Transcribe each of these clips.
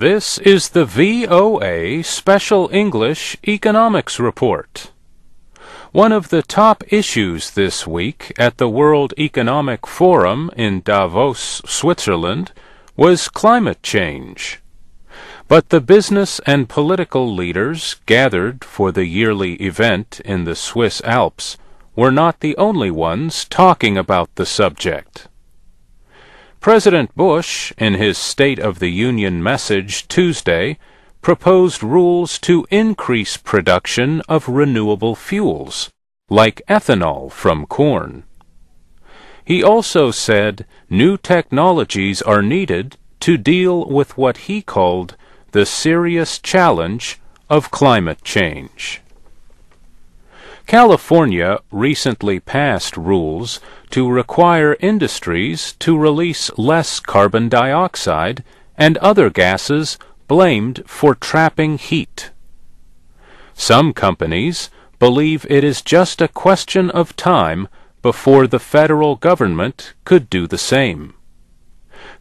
This is the VOA Special English Economics Report. One of the top issues this week at the World Economic Forum in Davos, Switzerland, was climate change. But the business and political leaders gathered for the yearly event in the Swiss Alps were not the only ones talking about the subject. President Bush, in his State of the Union message Tuesday, proposed rules to increase production of renewable fuels, like ethanol from corn. He also said new technologies are needed to deal with what he called the serious challenge of climate change. California recently passed rules to require industries to release less carbon dioxide and other gases blamed for trapping heat. Some companies believe it is just a question of time before the federal government could do the same.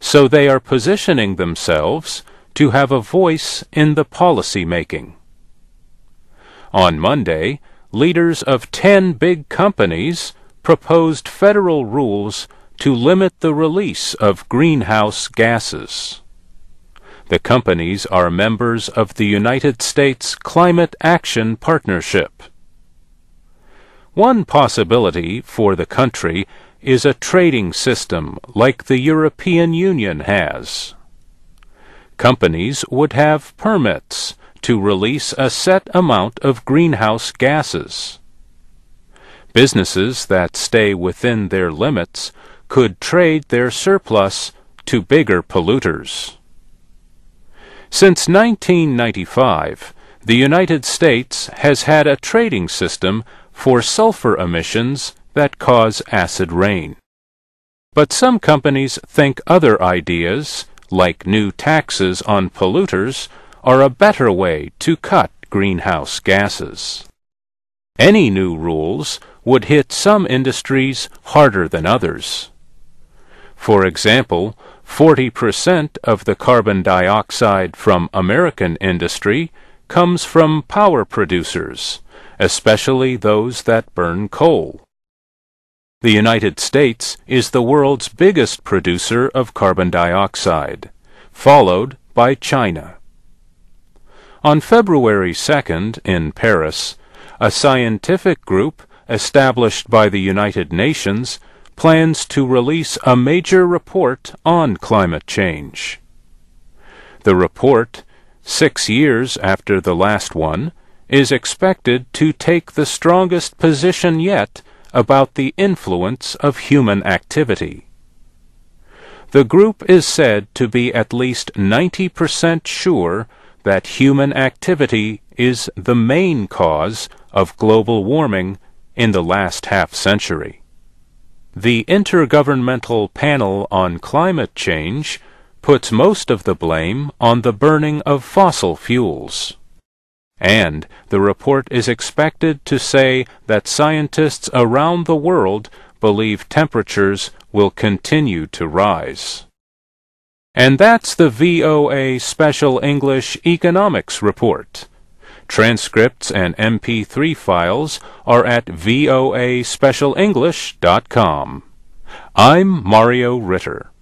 So they are positioning themselves to have a voice in the policy making. On Monday, leaders of 10 big companies proposed federal rules to limit the release of greenhouse gases. The companies are members of the United States Climate Action Partnership. One possibility for the country is a trading system like the European Union has. Companies would have permits to release a set amount of greenhouse gases. Businesses that stay within their limits could trade their surplus to bigger polluters. Since 1995, the United States has had a trading system for sulfur emissions that cause acid rain. But some companies think other ideas, like new taxes on polluters, are a better way to cut greenhouse gases. Any new rules would hit some industries harder than others. For example, 40% of the carbon dioxide from American industry comes from power producers, especially those that burn coal. The United States is the world's biggest producer of carbon dioxide, followed by China. On February 2nd in Paris, a scientific group established by the United Nations plans to release a major report on climate change. The report, 6 years after the last one, is expected to take the strongest position yet about the influence of human activity. The group is said to be at least 90% sure that human activity is the main cause of global warming in the last half-century. The Intergovernmental Panel on Climate Change puts most of the blame on the burning of fossil fuels. And the report is expected to say that scientists around the world believe temperatures will continue to rise. And that's the VOA Special English Economics Report. Transcripts and MP3 files are at voaspecialenglish.com. I'm Mario Ritter.